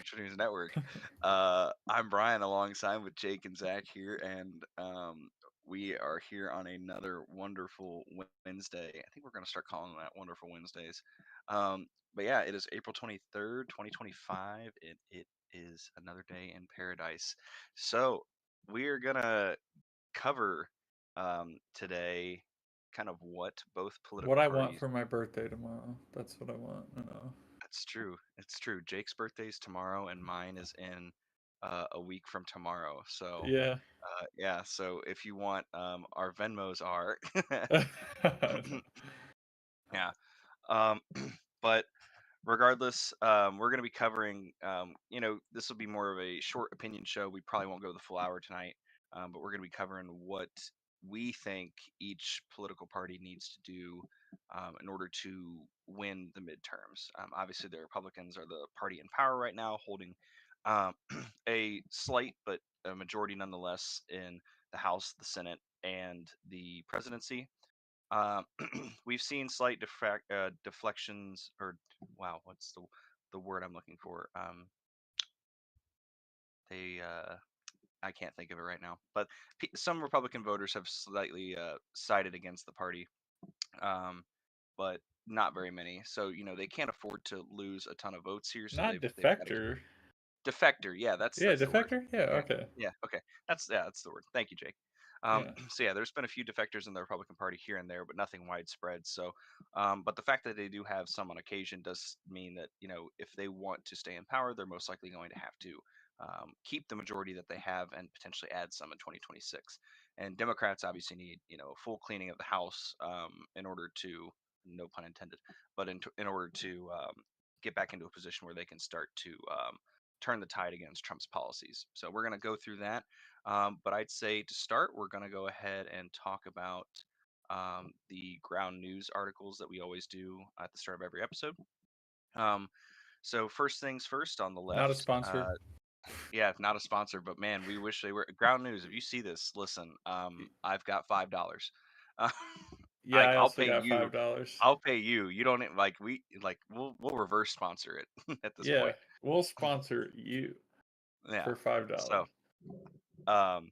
Future News Network. I'm Brian alongside with Jake and Zach here, and we are here on another wonderful Wednesday. I think we're going to start calling that Wonderful Wednesdays. But yeah, it is April 23rd, 2025, and it is another day in paradise. So we are going to cover today kind of what both What political I want parties. for my birthday tomorrow. That's what I want. I know. That's true. It's true. Jake's birthday's tomorrow, and mine is in a week from tomorrow. So, Yeah. yeah. So if you want, our Venmos are, yeah. Um, but regardless, we're going to be covering. This will be more of a short opinion show. We probably won't go the full hour tonight, but we're going to be covering what we think each political party needs to do in order to win the midterms. Obviously, the Republicans are the party in power right now, holding um, a slight but a majority nonetheless in the House, the Senate, and the presidency. Um, we've seen slight deflections, or wow, what's the word I'm looking for? They I can't think of it right now, but some Republican voters have slightly sided against the party, um, but not very many. So they can't afford to lose a ton of votes here. So Not they've got to defector. defector. Yeah, that's Yeah, the word. defector? Yeah, Yeah, okay. yeah, okay. That's the word. Thank you, Jake. Yeah. So yeah, there's been a few defectors in the Republican Party here and there, but nothing widespread. So, but the fact that they do have some on occasion does mean that if they want to stay in power, they're most likely going to have to keep the majority that they have and potentially add some in 2026. And Democrats obviously need a full cleaning of the House in order to, no pun intended, but in order to get back into a position where they can start to turn the tide against Trump's policies. So we're going to go through that. But I'd say to start, we're going to go ahead and talk about the ground news articles that we always do at the start of every episode. Um, so first things first on the Not a left. sponsor. Yeah, not a sponsor, but man, we wish they were. Ground news. If you see this, listen. I've got $5. Uh, Yeah, I I'll also pay got you. $5. I'll pay you. You don't we'll reverse sponsor it at this Yeah, point. we'll sponsor you Yeah. for $5. So um,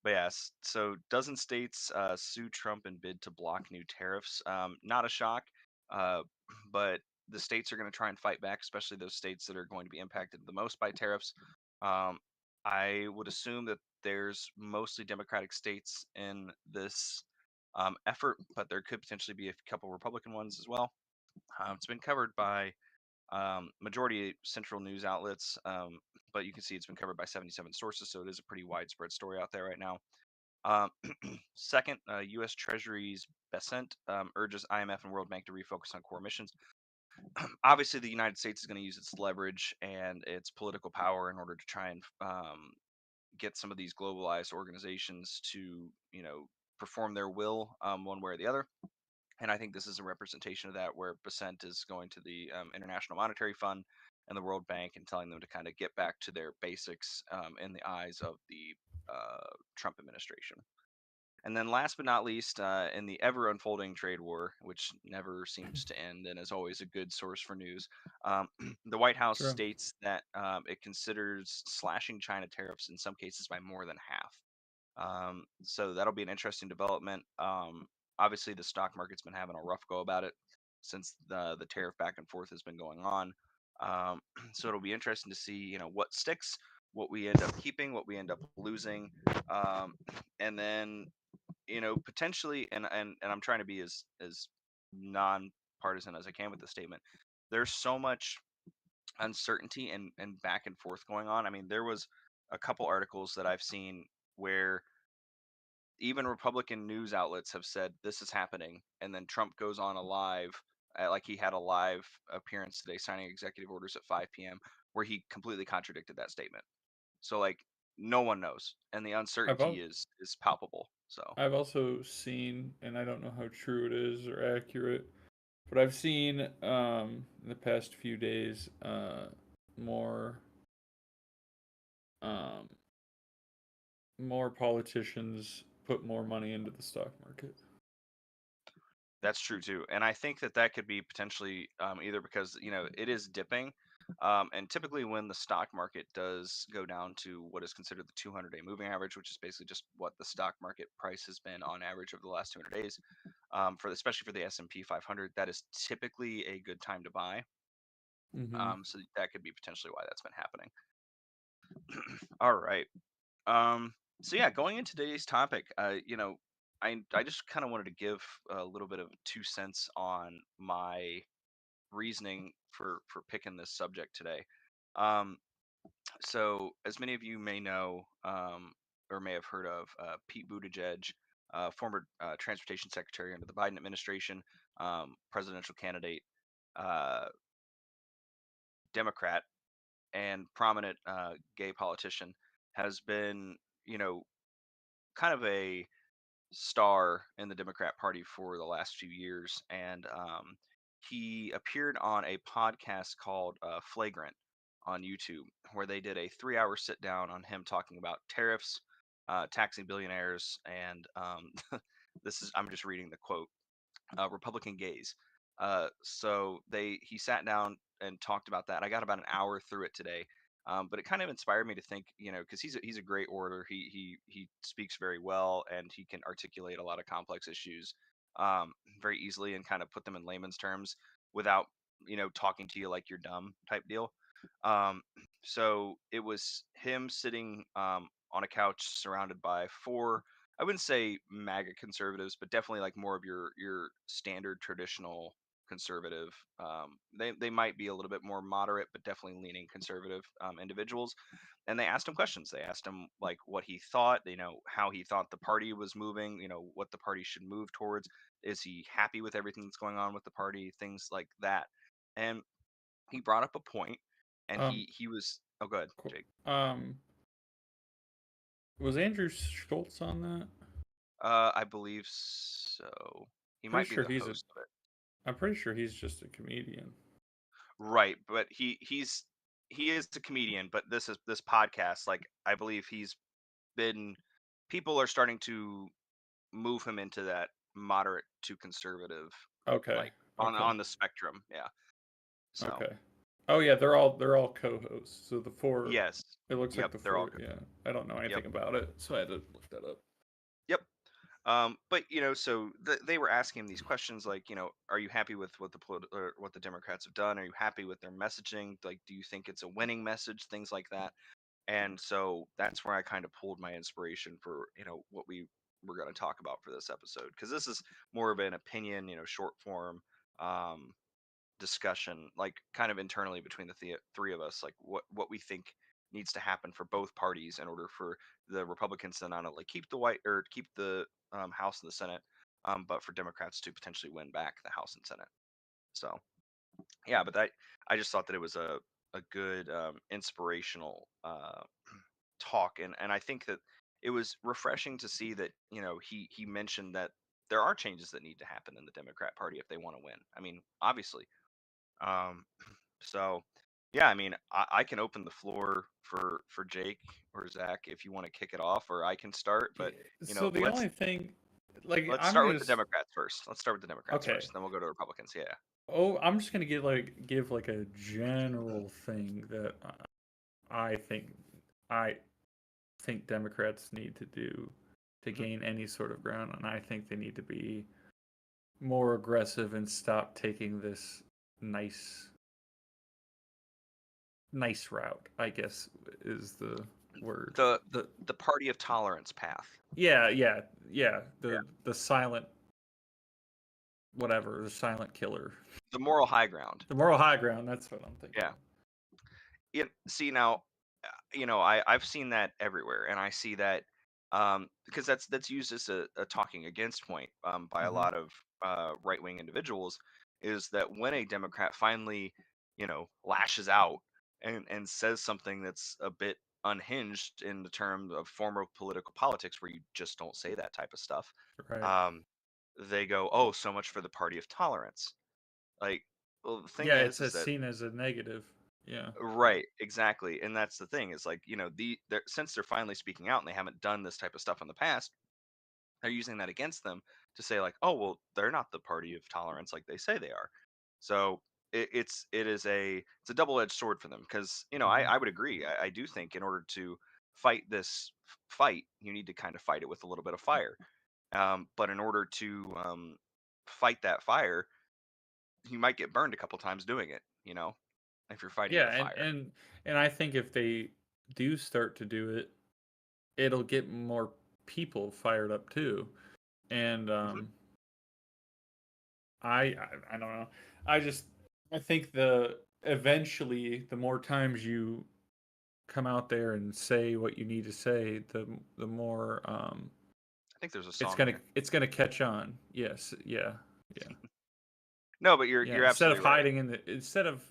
But yes, so dozen states sue Trump and bid to block new tariffs. Not a shock, uh, but the states are going to try and fight back, especially those states that are going to be impacted the most by tariffs. Um, I would assume that there's mostly Democratic states in this effort, but there could potentially be a couple Republican ones as well. It's been covered by majority central news outlets, but you can see it's been covered by 77 sources, so it is a pretty widespread story out there right now. Um, Second, U.S. Treasury's Besant urges IMF and World Bank to refocus on core missions. Obviously, the United States is going to use its leverage and its political power in order to try and get some of these globalized organizations to, perform their will one way or the other. And I think this is a representation of that, where Besant is going to the International Monetary Fund and the World Bank and telling them to kind of get back to their basics in the eyes of the Trump administration. And then, last but not least, in the ever unfolding trade war, which never seems to end and is always a good source for news, the White House True. states that it considers slashing China tariffs in some cases by more than half. So that'll be an interesting development. Obviously, the stock market's been having a rough go about it since the tariff back and forth has been going on. So it'll be interesting to see, what sticks, what we end up keeping, what we end up losing, um, and then potentially, and I'm trying to be as nonpartisan as I can with the statement. There's so much uncertainty and back and forth going on. I mean, there was a couple articles that I've seen where even Republican news outlets have said this is happening, and then Trump goes on a live, like he had a live appearance today, signing executive orders at 5 p.m., where he completely contradicted that statement. So like no one knows, and the I've uncertainty al- is palpable. So I've also seen, and I don't know how true it is or accurate, but I've seen in the past few days more um more politicians put more money into the stock market. that's true too, and I think that could be potentially either because it is dipping, And typically, when the stock market does go down to what is considered the 200-day moving average, which is basically just what the stock market price has been on average over the last 200 days, especially for the S&P 500, that is typically a good time to buy. Mm-hmm. So that could be potentially why that's been happening. All right. Um, so yeah, going into today's topic, I just kind of wanted to give a little bit of 2 cents on my reasoning for picking this subject today. Um, so as many of you may know, or may have heard of, Pete Buttigieg, former transportation secretary under the Biden administration, presidential candidate, uh, Democrat, and prominent gay politician, has been, you know, kind of a star in the Democrat Party for the last few years, and he appeared on a podcast called Flagrant on YouTube, where they did a 3-hour sit down on him talking about tariffs, taxing billionaires, and I'm just reading the quote, Republican gays. So he sat down and talked about that. I got about an hour through it today, but it kind of inspired me to think, because he's a great orator. He speaks very well, and he can articulate a lot of complex issues very easily and kind of put them in layman's terms without talking to you like you're dumb type deal. Um, so it was him sitting on a couch surrounded by four, I wouldn't say MAGA conservatives, but definitely like more of your standard traditional conservative. They might be a little bit more moderate, but definitely leaning conservative individuals. And they asked him questions. They asked him like what he thought, how he thought the party was moving, what the party should move towards. Is he happy with everything that's going on with the party? Things like that. And he brought up a point, and Um, he was. Oh, good, cool. Jake. Was Andrew Schultz on that? I believe so. He Pretty might be sure the he's a. host of it. I'm pretty sure he's just a comedian. Right, but he is a comedian, but this podcast, like I believe he's been people are starting to move him into that moderate to conservative, Okay. like Okay. on the spectrum. Yeah. So Okay. Oh yeah, they're all co-hosts. So the four. yes. It looks like Yep, the they're all four. good. Yeah. I don't know Yep. anything about it, so I had to look that up. Yep. But so they were asking him these questions like, are you happy with what or what the Democrats have done? Are you happy with their messaging? Like, do you think it's a winning message? Things like that. And so that's where I kind of pulled my inspiration for, what we were going to talk about for this episode. Because this is more of an opinion, short form um, discussion, like kind of internally between the three of us, like what we think needs to happen for both parties in order for the Republicans to not only keep keep the House and the Senate, but for Democrats to potentially win back the House and Senate. So yeah, but I just thought that it was a good inspirational talk, and I think that it was refreshing to see that he mentioned that there are changes that need to happen in the Democrat Party if they want to win. I mean, obviously. Um, so yeah, I mean, I can open the floor for Jake or Zach if you want to kick it off, or I can start. Yeah, But so the let's only thing, like, let's I'm start gonna. with the Democrats first. Let's start with the Democrats Okay. first, then we'll go to Republicans. Yeah. Oh, I'm just gonna give like a general thing that I think I think Democrats need to do to Mhm. gain any sort of ground, and I think they need to be more aggressive and stop taking this nice nice route, I guess is the word. the The the party of tolerance path. Yeah, yeah, yeah. Yeah. The silent whatever, the silent killer. The moral high ground. The moral high ground, that's what I'm thinking Yeah. of. Yeah. See now, I've seen that everywhere, and I see that because that's used as a talking against point by a Hmm. lot of right wing individuals, is that when a Democrat finally lashes out and says something that's a bit unhinged in the term of former political politics, where you just don't say that type of stuff, Right. um, they go, "Oh, so much for the party of tolerance." Like, well, the thing Yeah, it's is that seen as a negative. Yeah. right, exactly, and that's the thing is like since they're finally speaking out and they haven't done this type of stuff in the past, they're using that against them to say like, oh well, they're not the party of tolerance like they say they are. So it's a double-edged sword for them because Hmm. I would agree. I do think in order to fight this fight, you need to kind of fight it with a little bit of fire. But in order to fight that fire, you might get burned a couple times doing it. If you're fighting Yeah, with fire. and I think if they do start to do it, it'll get more people fired up too. And Mhm. I don't know. I just I think the eventually the more times you come out there and say what you need to say, the more I think there's a song there. it's gonna catch on. Yes, yeah, yeah, No, but you're yeah. you're absolutely right. Instead of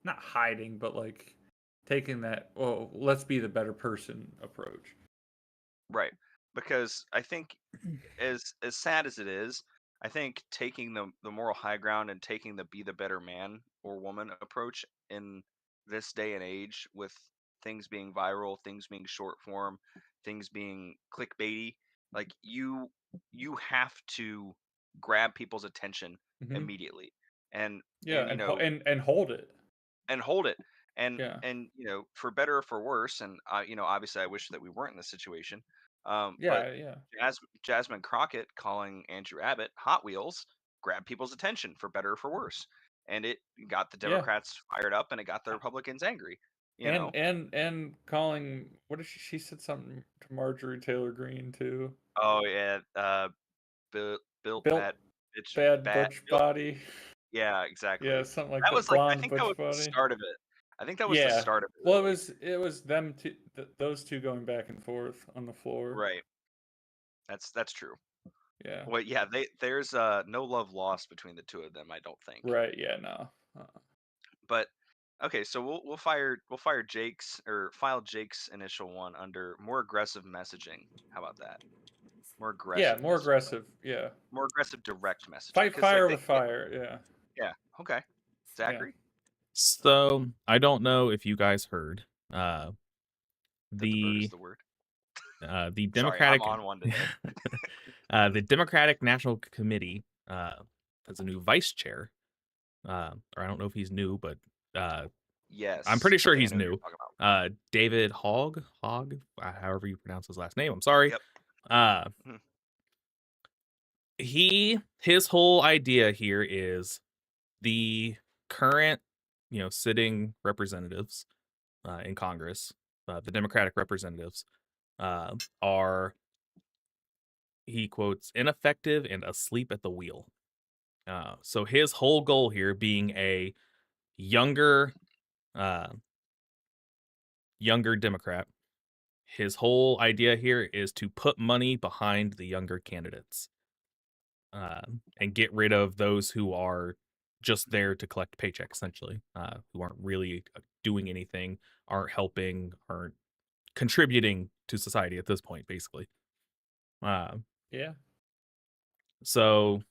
not hiding, but like taking that let's be the better person approach. Right. Because I think as sad as it is, I think taking the moral high ground and taking the be the better man or woman approach in this day and age with things being viral, things being short form, things being clickbaity, like you have to grab people's attention Hmm. immediately. And Yeah, and and hold it. and hold it. and Yeah, and for better or for worse, and obviously I wish that we weren't in this situation, but yeah, yeah, Jasmine Crockett calling Andrew Abbott Hot Wheels grabbed people's attention for better or for worse, and it got the yeah. Democrats fired up and it got the Republicans angry. you And know calling what did she said something to Marjorie Taylor Greene too. oh yeah, built Built bad bitch bad bad butch built. body. Yeah, Yeah, exactly. something like That that. was like, I Blonde think that was butch the body. start of it. I think that was the Yeah. start of it, Well, really. it was them two, those two going back and forth on the floor. Right. That's true. Yeah. Well, yeah, there's no love lost between the two of them, I don't think. Right. Yeah. No. But okay, so we'll fire Jake's, or file Jake's initial one under more aggressive messaging. How about that? More Yeah. aggressive More messaging. aggressive. Yeah. More aggressive direct messaging, Fight because I fire with think fire. Yeah. yeah, okay. Yeah. Zachary, So I don't know if you guys heard that the bird is the the word. the Sorry, I'm Democratic on one today. the Democratic National Committee has a new vice chair. Or I don't know if he's new, but I'm Yes, pretty I sure think I he's know who you're new. talking about. David Hogg, however you pronounce his last name. I'm sorry. Yep. Uh, Mhm. his whole idea here is the current, sitting representatives in Congress, the Democratic representatives, are, he quotes, ineffective and asleep at the wheel. So his whole goal here, being a younger, uh, younger Democrat, his whole idea here is to put money behind the younger candidates, uh, and get rid of those who are just there to collect paychecks, essentially, who aren't really doing anything, aren't helping, aren't contributing to society at this point, basically. Uh, Yeah. so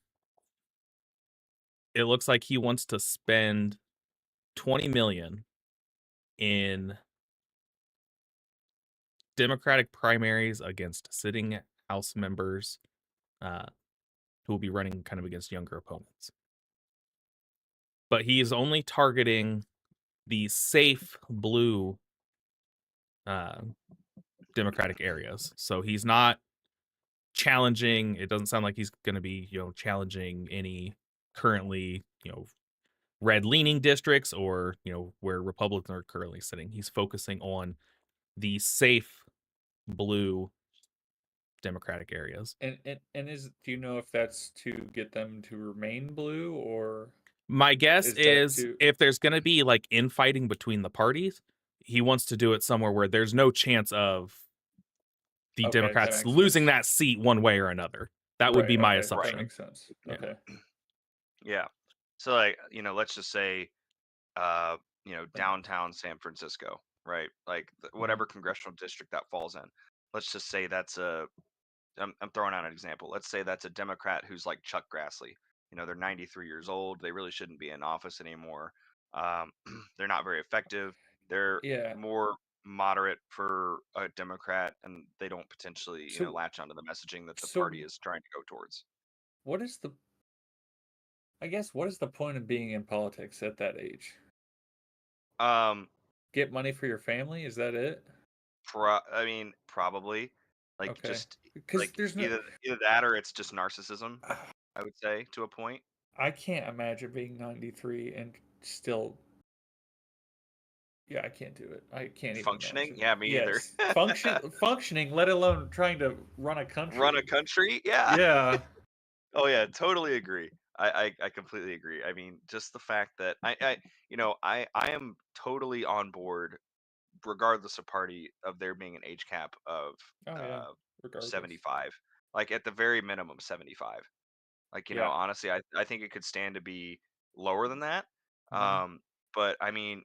it looks like he wants to spend 20 million in Democratic primaries against sitting House members, uh, who will be running kind of against younger opponents. But he is only targeting the safe blue uh, Democratic areas. So he's not challenging. It doesn't sound like he's going to be, challenging any currently, red leaning districts, or, where Republicans are currently sitting. He's focusing on the safe blue Democratic areas. And is do you know if that's to get them to remain blue or My guess is that is to if there's going to be like infighting between the parties, he wants to do it somewhere where there's no chance of the okay, that Democrats makes losing sense. that seat one way or another. That would Right, be my okay, that Right. assumption. makes sense. Yeah. Okay. Yeah. So like, let's just say uh, And downtown San Francisco, right? Like mhm. whatever congressional district that falls in. Let's just say that's I'm throwing out an example. Let's say that's a Democrat who's like Chuck Grassley. They're 93 years old. They really shouldn't be in office anymore. Um, they're not very effective. They're Yeah. more moderate for a Democrat, and they don't potentially, So latch onto the messaging that the so party is trying to go towards. what is the I guess what is the point of being in politics at that age? Um, Get money for your family? Is that it? I mean, probably, like, Okay. just Because like there's no. either that or it's just narcissism. I would say to a point. I can't imagine being 93 and still. Yeah, I can't do it. I can't even Functioning? imagine it. Yeah, me either. Yes, functioning, let alone trying to run a Run a country. country? Yeah. Yeah. Oh yeah, totally agree. I completely agree. I mean, just the fact that I am totally on board, regardless of party, of there being an age cap of Oh yeah. uh Regardless. 75. Like at the very minimum 75. Like, Yeah. honestly, I think it could stand to be lower than that. Hmm. But I mean,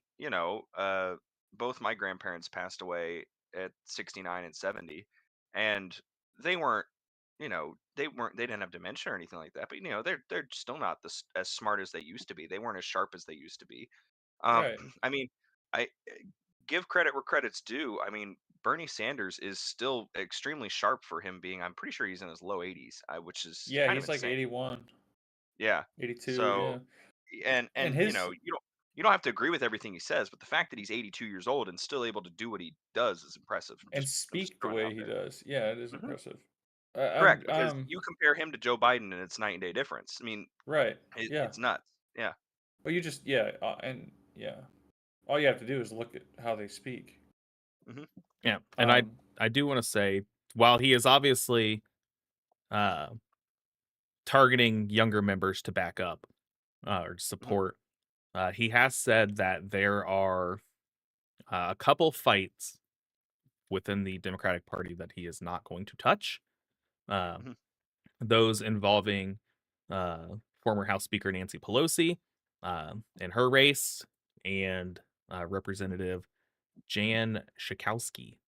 both my grandparents passed away at 69 and 70, and they weren't, they didn't have dementia or anything like that. But they're still not as smart as they used to be. They weren't as sharp as they used to be. Right. I mean, I give credit where credit's due. I mean, Bernie Sanders is still extremely sharp for him being. I'm pretty sure he's in his low 80s, which is Yeah, kind of he's like insane. 81, Yeah. 82. So, Yeah. And and his you don't have to agree with everything he says, but the fact that he's 82 years old and still able to do what he does is impressive. and I'm just speak the throwing it out way he does. Yeah, it is there. impressive. Correct, because you compare him to Joe Biden and it's night and day difference. I mean, Right. Yeah. it's nuts. Yeah. Well, you just and yeah, all you have to do is look at how they speak. Hmm. Yeah, and Um. I do want to say, while he is obviously uh, targeting younger members to back up or to Hmm. support, he has said that there are a couple fights within the Democratic Party that he is not going to touch. Uh, Hmm. those involving uh, former House Speaker Nancy Pelosi in her race and Representative Jan Schakowsky.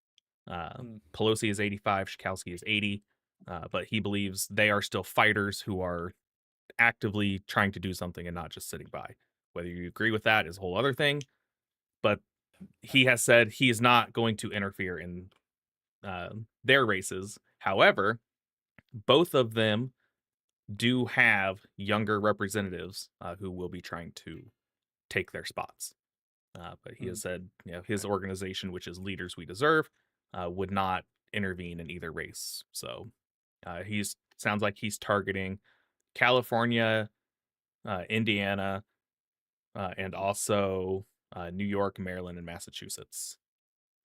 Mm, Pelosi is 85, Schakowsky is 80, but he believes they are still fighters who are actively trying to do something and not just sitting by. Whether you agree with that is a whole other thing, but he has said he is not going to interfere in their races. However, both of them do have younger representatives who will be trying to take their spots. But he mm. has said, his organization, which is Leaders We Deserve, would not intervene in either race. So he's sounds like he's targeting California, Indiana, and also New York, Maryland, and Massachusetts,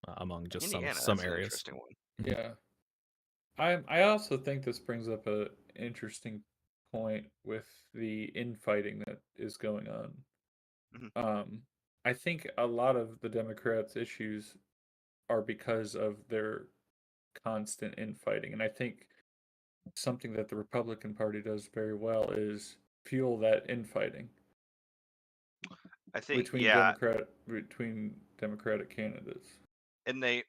among just Indiana, some that's an areas. interesting one. Yeah. I also think this brings up a interesting point with the infighting that is going on. Hmm. I think a lot of the Democrats' issues are because of their constant infighting, and I think something that the Republican Party does very well is fuel that infighting I think, yeah, between Democratic candidates. and they've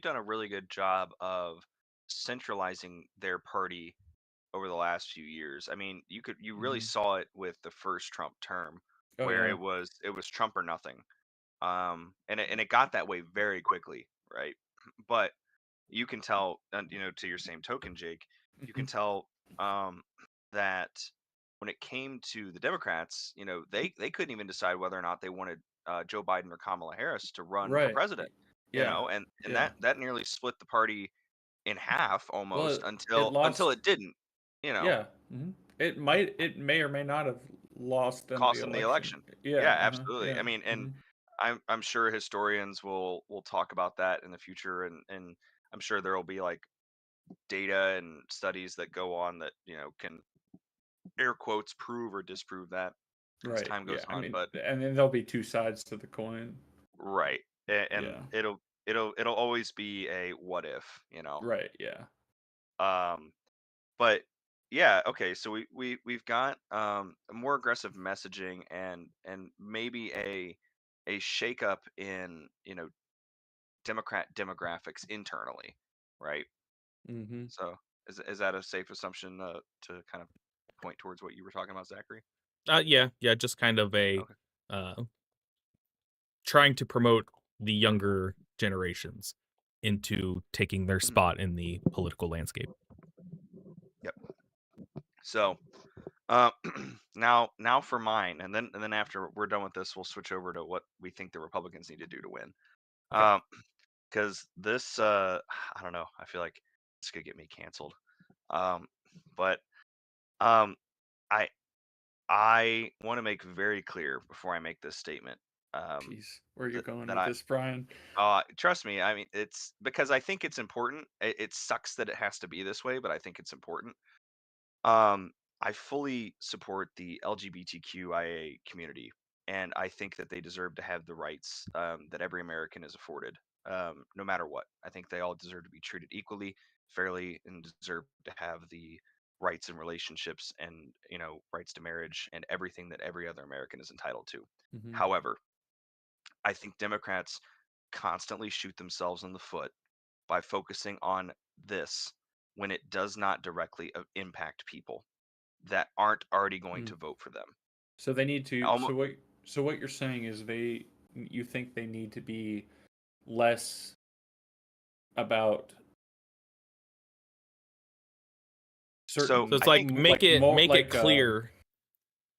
done a really good job of centralizing their party over the last few years. I mean, you really Hmm. saw it with the first Trump term, Oh where yeah. it was Trump or nothing. And it got that way very quickly, right? But you can tell, to your same token, Jake, you Hmm. can tell um, that when it came to the Democrats, they couldn't even decide whether or not they wanted Joe Biden or Kamala Harris to run for Right. president. Yeah. And Yeah. that nearly split the party in half Well, almost it until lost. it didn't. You know, Yeah. It may or may not have lost them the cost them the election. election. Yeah. Yeah, Uh-huh. absolutely. Yeah. I mean, and Hmm. I'm sure historians will talk about that in the future, and I'm sure there will be like data and studies that go on that can air quotes prove or disprove that as Right. time Yeah. goes I on. mean, But and then there'll be two sides to the coin. right, and Yeah. it'll always be a what if. Right. Yeah. Um, but yeah, okay, so we've got a more aggressive messaging and maybe a shakeup in Democrat demographics internally, right? Hmm. So is that a safe assumption to kind of point towards what you were talking about, Zachary? Yeah, just kind of a Okay. uh, trying to promote the younger generations into taking their Mhm. spot in the political landscape. Yep. So Uh, now for mine, and then after we're done with this, we'll switch over to what we think the Republicans need to do to win. Okay. Because this, I don't know, I feel like this could get me canceled. Um, but um, I I want to make very clear before I make this statement, um, Jeez, where are you that going that with this, Brian? trust me. I mean, it's because I think it's important. It sucks that it has to be this way, but I think it's important. Um, I fully support the LGBTQIA community, and I think that they deserve to have the rights that every American is afforded, no matter what. I think they all deserve to be treated equally, fairly, and deserve to have the rights and relationships and rights to marriage and everything that every other American is entitled to. Hmm. However, I think Democrats constantly shoot themselves in the foot by focusing on this when it does not directly impact people that aren't already going Mm. to vote for them. So they need to. Almo So what you're saying is you think they need to be less about so So it's certain, I think make it more clear,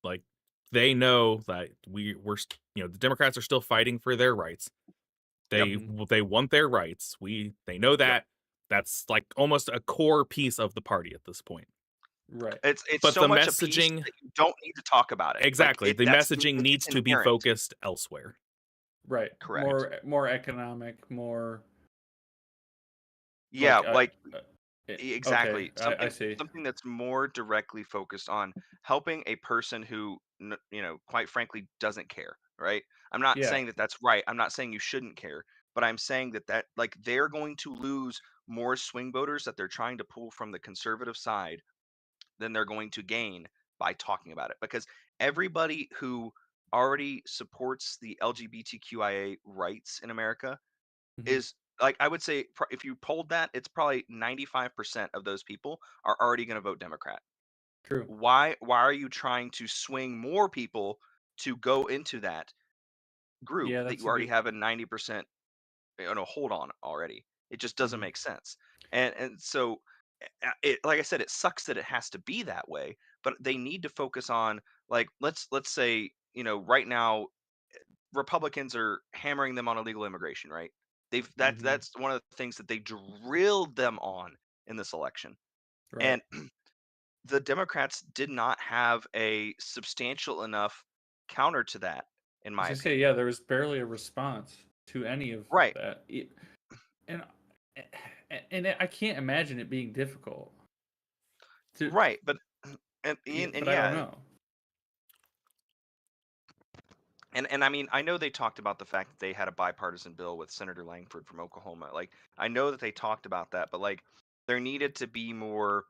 like they know that the Democrats are still fighting for their rights. yep, They want their rights. They know yep. that. That's like almost a core piece of the party at this point. right. It's But so the much a piece messaging, that you don't need to talk about it. Like exactly, the messaging it's needs to be inherent. focused elsewhere. Right. Correct. More economic, more Yeah, like like okay, exactly. I Something see. something that's more directly focused on helping a person who quite frankly doesn't care, right? I'm not Yeah. saying that that's right. I'm not saying you shouldn't care, but I'm saying that like they're going to lose more swing voters that they're trying to pull from the conservative side than they're going to gain by talking about it because everybody who already supports the LGBTQIA rights in America Hmm. is like I would say if you polled that, it's probably 95% of those people are already going to vote Democrat. True. Why are you trying to swing more people to go into that group Yeah, that that's you a already good. have a 90% hold on already? It just doesn't Hmm. make sense. And so it like I said, it sucks that it has to be that way, but they need to focus on like let's say, right now Republicans are hammering them on illegal immigration, right? Hmm. That's one of the things that they drilled them on in this election. Right. And the Democrats did not have a substantial enough counter to that, in As my I say, opinion. yeah, there was barely a response to any of Right, that, and I can't imagine it being difficult to, right. But and but I don't yeah, know. and I mean, I know they talked about the fact that they had a bipartisan bill with Senator Langford from Oklahoma. Like, I know that they talked about that, but like, there needed to be more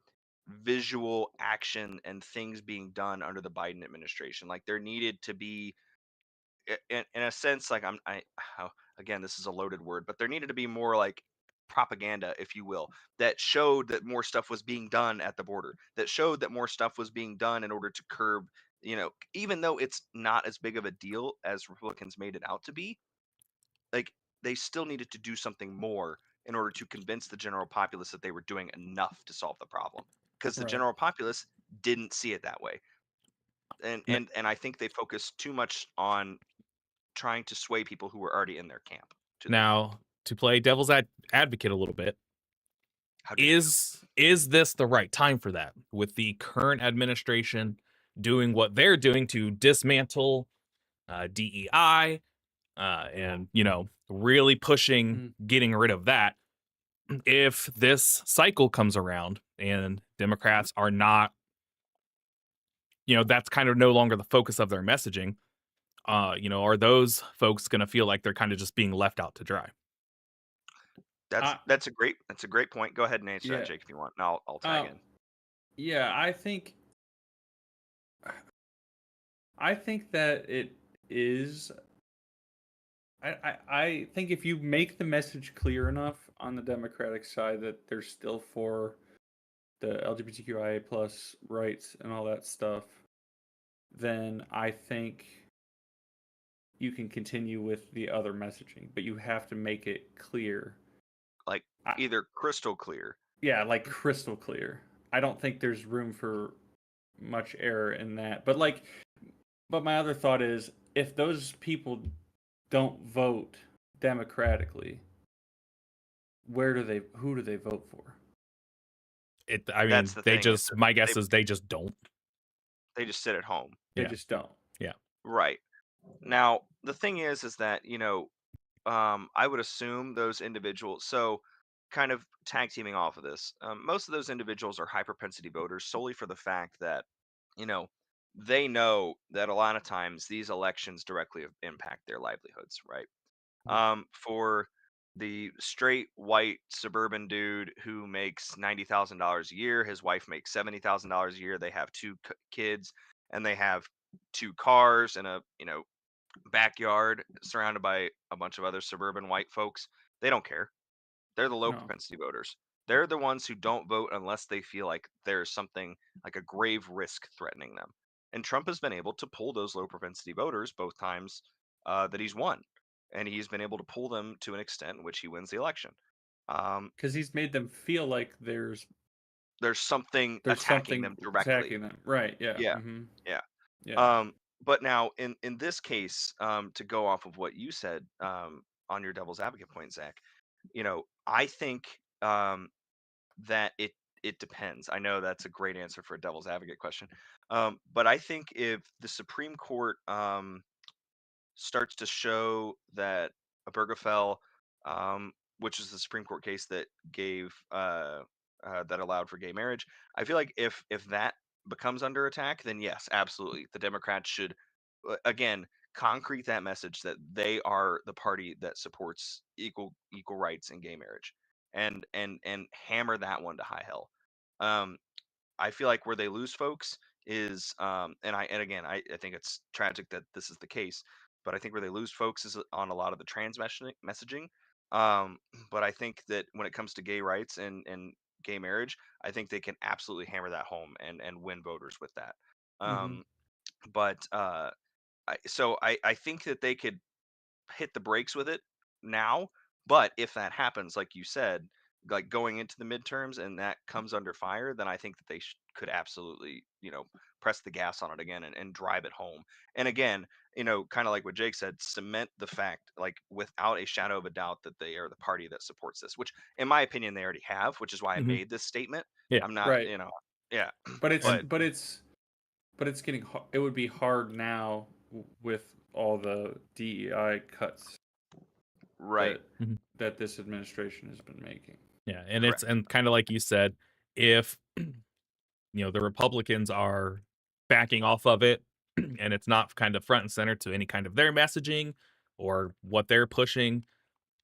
visual action and things being done under the Biden administration. Like, there needed to be, in a sense, like again, this is a loaded word, but there needed to be more like propaganda, if you will, that showed that more stuff was being done at the border, that showed that more stuff was being done in order to curb, even though it's not as big of a deal as Republicans made it out to be, like they still needed to do something more in order to convince the general populace that they were doing enough to solve the problem because the Right. general populace didn't see it that way. And N- and I think they focused too much on trying to sway people who were already in their camp to them. Now, to play devil's advocate a little bit, How dare you? is this the right time for that? With the current administration doing what they're doing to dismantle DEI, and really pushing Mm. getting rid of that. If this cycle comes around and Mhm. Democrats are not, that's kind of no longer the focus of their messaging. Are those folks going to feel like they're kind of just being left out to dry? I That's a great point. Go ahead and answer that, Yeah. Jake, if you want. And I'll tag Uh, in. yeah. I think that it is. I think if you make the message clear enough on the Democratic side that they're still for the LGBTQIA plus rights and all that stuff, then I think you can continue with the other messaging, but you have to make it clear. Like I, either crystal clear. yeah, like crystal clear. I don't think there's room for much error in that. But my other thought is, if those people don't vote democratically, who do they vote for? I That's mean, the they thing is just, that my guess is they just don't. they just sit at home. They Yeah. just don't. Yeah. Right. Now, the thing is that, I would assume those individuals, so kind of tag teaming off of this, most of those individuals are high propensity voters solely for the fact that, you know, they know that a lot of times these elections directly impact their livelihoods, right? For the straight white suburban dude who makes $90,000 a year, his wife makes $70,000 a year, they have two kids, and they have two cars and a, backyard surrounded by a bunch of other suburban white folks. They don't care. They're the low No, propensity voters. They're the ones who don't vote unless they feel like there's something like a grave risk threatening them. And Trump has been able to pull those low propensity voters both times that he's won. And he's been able to pull them to an extent in which he wins the election. Um, because he's made them feel like there's there's something attacking something them directly. attacking them. Right? Yeah. Yeah. Mm-hmm. Yeah. Yeah. But now in this case, to go off of what you said on your devil's advocate point, Zach, I think that it depends. I know that's a great answer for a devil's advocate question, but I think if the Supreme Court starts to show that Obergefell, which is the Supreme Court case that gave that allowed for gay marriage, I feel like if that becomes under attack, then yes, absolutely, the Democrats should again concrete that message that they are the party that supports equal rights in gay marriage, and hammer that one to high hell. Um, I feel like where they lose folks is, and again, I think it's tragic that this is the case, but I think where they lose folks is on a lot of the trans messaging. Um, but I think that when it comes to gay rights and gay marriage, I think they can absolutely hammer that home and win voters with that. Mm-hmm. Um, but I think that they could hit the brakes with it now. But if that happens, like you said, like going into the midterms and that comes under fire, then I think that they could absolutely, press the gas on it again and drive it home. And again, kind of like what Jake said, cement the fact, like without a shadow of a doubt, that they are the party that supports this, which in my opinion, they already have, which is why I Mhm. made this statement. Yeah. I'm not, Right. yeah, But it's And but getting it would be hard now with all the DEI cuts right, that Mhm. that this administration has been making. yeah, and correct. and kind of like you said, if the Republicans are backing off of it and it's not kind of front and center to any kind of their messaging or what they're pushing,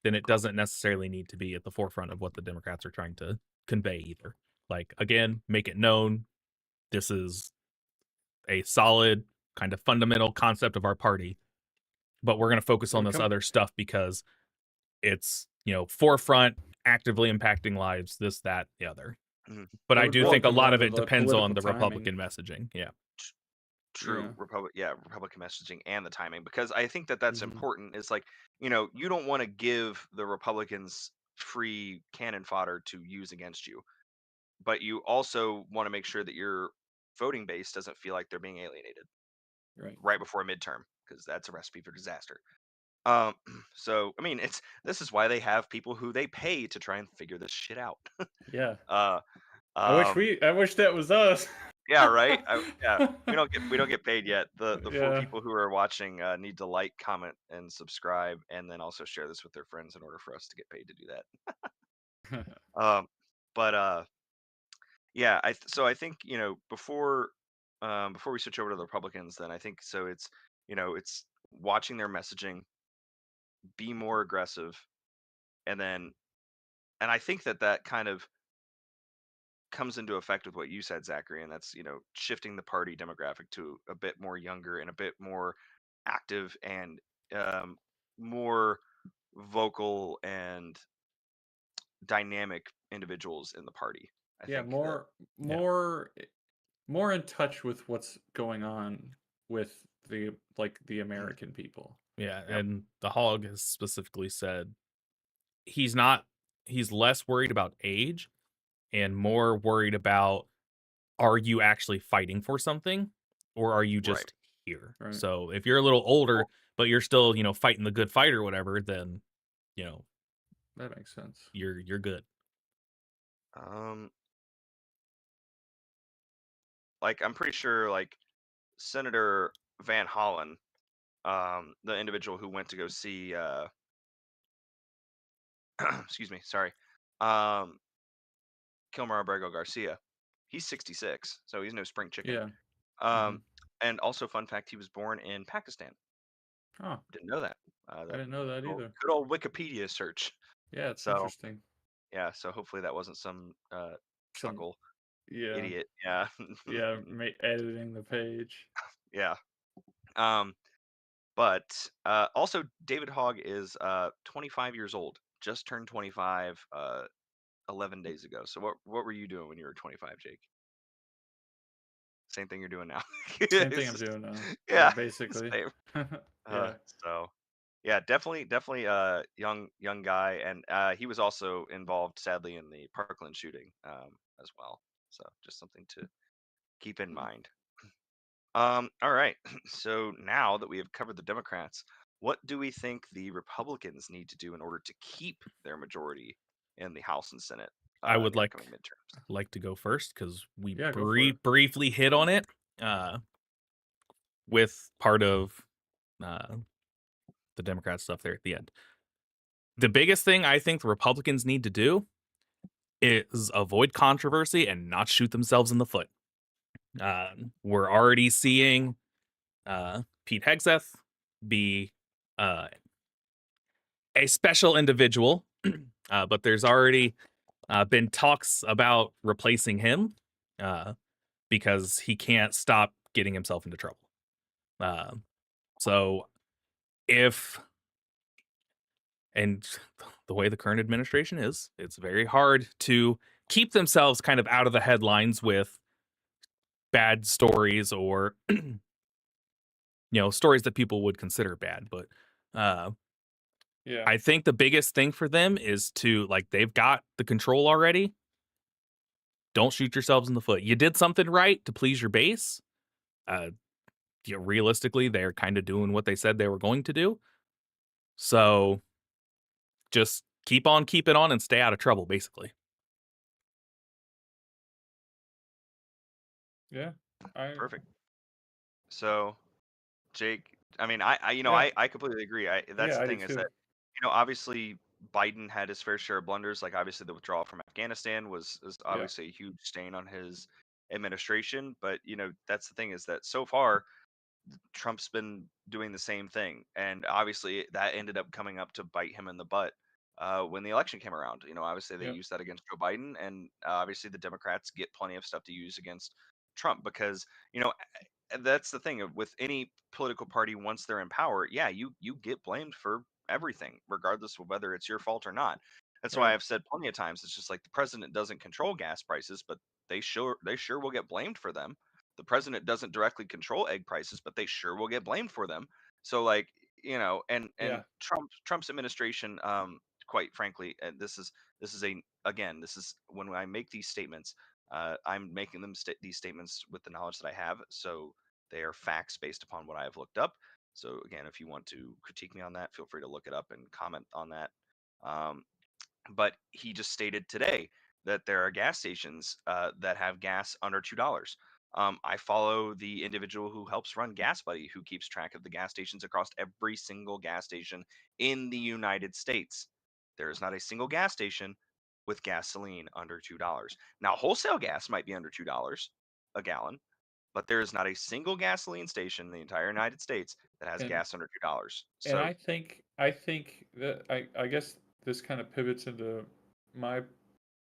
then it doesn't necessarily need to be at the forefront of what the Democrats are trying to convey either. Like, again, make it known this is a solid kind of fundamental concept of our party, but we're going to focus on Well, this other stuff because it's, forefront, actively impacting lives, this, that, the other. Mhm. But it I would do really think a come lot down of to it the depends on political the timing. Republican messaging. Yeah. True. Yeah. Republican messaging and the timing, because I think that that's Mm-hmm. important. Is like, you don't want to give the Republicans free cannon fodder to use against you, but you also want to make sure that your voting base doesn't feel like they're being alienated Right. right before a midterm, because that's a recipe for disaster. Um, so I mean, this is why they have people who they pay to try and figure this shit out. Yeah. uh, I um, wish that was us. Yeah, right. Yeah, we don't get paid yet. The four Yeah. people who are watching need to like, comment, and subscribe, and then also share this with their friends in order for us to get paid to do that. But yeah, so I think before we switch over to the Republicans, then I think so. It's watching their messaging, be more aggressive, and I think that kind of comes into effect with what you said, Zachary, and that's shifting the party demographic to a bit more younger and a bit more active and um, more vocal and dynamic individuals in the party. I Yeah, think that Yeah. more in touch with what's going on with the American people. Yeah. Yep. And the Hog has specifically said he's less worried about age and more worried about are you actually fighting for something, or are you Right. just here? Right. So if you're a little older, but you're still, fighting the good fight or whatever, then, That makes sense. you're good. Like I'm pretty sure like Senator Van Hollen, the individual who went to go see excuse me, sorry. Um Kilmer Abrego Garcia. He's 66, so he's no spring chicken. Yeah. Um and also fun fact, he was born in Pakistan. Oh, Didn't know that. I That didn't know that good old, either. good old Wikipedia search. Yeah, it's So interesting. yeah, so hopefully that wasn't some Some chuckle yeah, idiot. Yeah. yeah, editing the page. Yeah. But also David Hogg is 25 years old. Just turned 25 11 days ago. So what were you doing when you were 25, Jake? Same thing you're doing now. Same thing It's I'm just- doing now. yeah, Basically. same. Yeah. So yeah, definitely young guy, and he was also involved sadly in the Parkland shooting as well. So just something to keep in mind. All right. So now that we have covered the Democrats, what do we think the Republicans need to do in order to keep their majority in the House and Senate I in would the upcoming midterms? like to go first because we Yeah, go for it. briefly hit on it with part of the Democrat stuff there at the end. The biggest thing I think the Republicans need to do is avoid controversy and not shoot themselves in the foot. We're already seeing Pete Hegseth be a special individual, but there's already been talks about replacing him because he can't stop getting himself into trouble. So if and the way the current administration is, it's very hard to keep themselves kind of out of the headlines with bad stories or stories that people would consider bad. But Yeah. I think the biggest thing for them is to they've got the control already. Don't shoot yourselves in the foot. You did something right to please your base. Realistically, they're kind of doing what they said they were going to do. So just keep on keeping on and stay out of trouble, basically. Yeah. Perfect. So, Jake, I mean, I Yeah. I completely agree. That's Yeah, the I do thing is too. that obviously Biden had his fair share of blunders. Like obviously the withdrawal from Afghanistan was Yeah. obviously a huge stain on his administration. But that's the thing is that so far Trump's been doing the same thing, and obviously that ended up coming up to bite him in the butt when the election came around. Obviously they Yep. used that against Joe Biden, and obviously the Democrats get plenty of stuff to use against Trump because that's the thing with any political party once they're in power. Yeah, you get blamed for everything, regardless of whether it's your fault or not. That's why Right. I've said plenty of times. It's just like the president doesn't control gas prices, but they sure will get blamed for them. The president doesn't directly control egg prices, but they sure will get blamed for them. So like, and Yeah. Trump's administration, quite frankly, and this is this is when I make these statements, I'm making these statements with the knowledge that I have. So they are facts based upon what I have looked up. So again, if you want to critique me on that, feel free to look it up and comment on that. Um, but he just stated today that there are gas stations that have gas under $2. I follow the individual who helps run Gas Buddy, who keeps track of the gas stations across every single gas station in the United States. There is not a single gas station with gasoline under $2. Now, wholesale gas might be under $2 a gallon, but there is not a single gasoline station in the entire United States that has And gas under $2. and So, I think that I guess this kind of pivots into my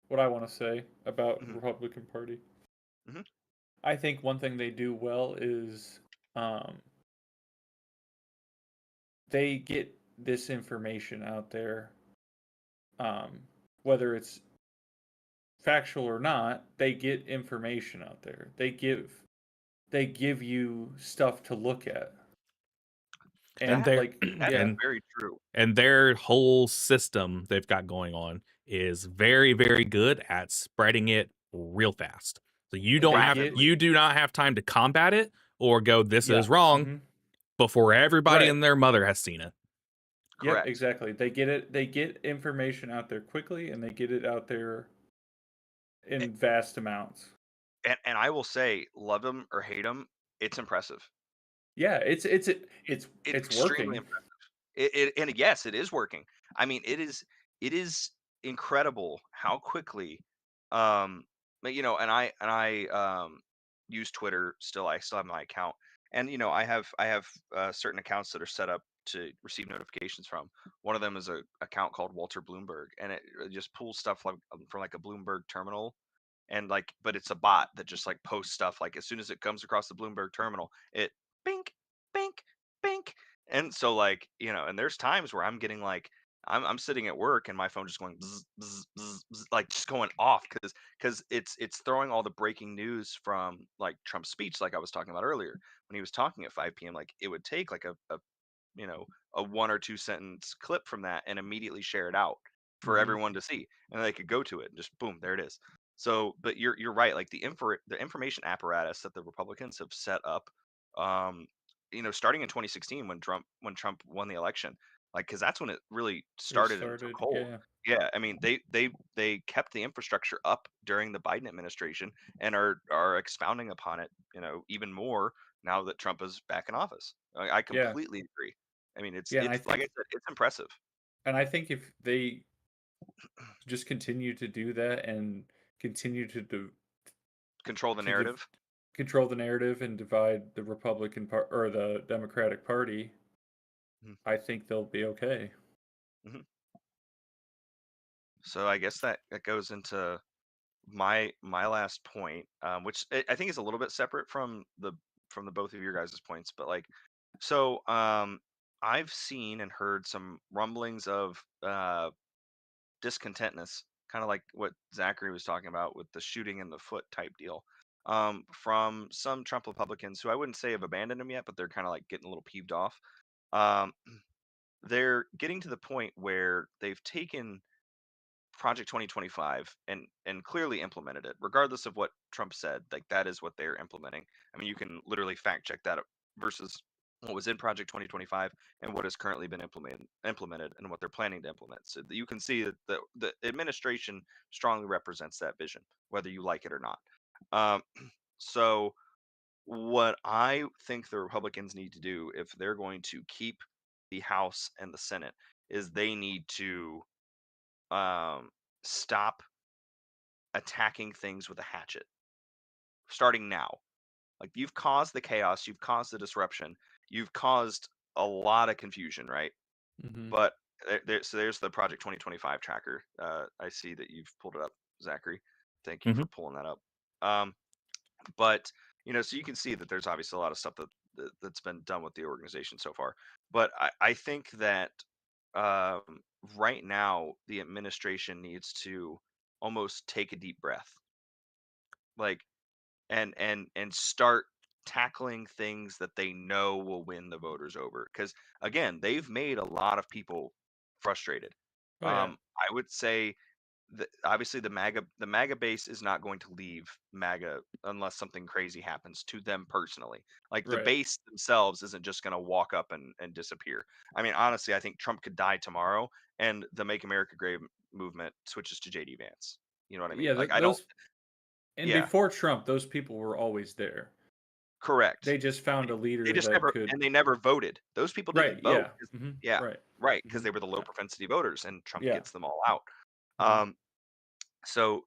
what I want to say about mhm, Republican Party. mhm, I think one thing they do well is um, they get this information out there, um, whether it's factual or not. They get information out there. They give you stuff to look at, And and that they're that's yeah, and very true. and their whole system they've got going on is very, very good at spreading it real fast. So you They don't have get- you do not have time to combat it or go, this Yeah. is wrong, Mhm. before everybody Right. and their mother has seen it. Yep, Correct. exactly. They get it. They get information out there quickly, and they get it out there in vast amounts. And I will say, love him or hate him, it's impressive. Yeah, it's It's extremely working. impressive. And yes, it is working. I mean, it is incredible how quickly, but use Twitter still. I still have my account, and I have certain accounts that are set up to receive notifications from. One of them is a account called Walter Bloomberg, and it just pulls stuff like from like a Bloomberg terminal, and but it's a bot that just like posts stuff like as soon as it comes across the Bloomberg terminal, it bink, bink, bink. And so and there's times where I'm getting I'm sitting at work and my phone just going bzz, bzz, bzz, bzz, like just going off because it's throwing all the breaking news from like Trump's speech, like I was talking about earlier when he was talking at 5 p.m. Like it would take like you know a 1 or 2 sentence clip from that and immediately share it out for Mhm. everyone to see, and they could go to it and just boom, there it is. So, but you're right. Like the information apparatus that the Republicans have set up, um, starting in 2016 when Trump won the election, like because that's when it really It started and took started. hold. Yeah. Yeah, I mean they kept the infrastructure up during the Biden administration and are expounding upon it, even more now that Trump is back in office. I Yeah. completely agree. I mean, Yeah, and I it's like I think said, it's impressive. if they just continue to do that and continue to Control the to div- narrative. control the narrative and divide the Republican part or the Democratic Party, Mhm, I think they'll be okay. mhm. So I guess that goes into my last point, which I think is a little bit separate from the both of your guys' points, but I've seen and heard some rumblings of discontentness, kind of like what Zachary was talking about with the shooting in the foot type deal, from some Trump Republicans who I wouldn't say have abandoned him yet, but they're kind of like getting a little peeved off. Um, they're getting to the point where they've taken Project 2025 and clearly implemented it, regardless of what Trump said. Like that is what they're implementing. I mean, you can literally fact check that versus what was in Project 2025 and what has currently been implemented and what they're planning to implement. So that you can see that the administration strongly represents that vision, whether you like it or not. Um, so what I think the Republicans need to do if they're going to keep the House and the Senate is they need to um, stop attacking things with a hatchet starting now. Like you've caused the chaos, you've caused the disruption, you've caused a lot of confusion, right? Hmm. But so there's the Project 2025 tracker. I see that you've pulled it up, Zachary. Thank you Hmm. for pulling that up. Um, but so you can see that there's obviously a lot of stuff that's been done with the organization so far. But I think that um, right now the administration needs to almost take a deep breath, like and start tackling things that they know will win the voters over. Because again, they've made a lot of people frustrated. Oh yeah. I would say obviously the MAGA base is not going to leave MAGA unless something crazy happens to them personally. Like the Right. base themselves isn't just going to walk up and disappear. I mean, honestly, I think Trump could die tomorrow and the Make America Great movement switches to JD Vance. You know what I mean? Yeah, Like I don't. those and Yeah, before Trump, those people were always there. correct. They just found a They leader just that never could. and they never voted. Those people Right. didn't vote Yeah. 'cause Hmm. yeah, Right. right, because Hmm. they were the low Yeah. propensity voters and Trump Yeah. gets them all out. Hmm. Um, so,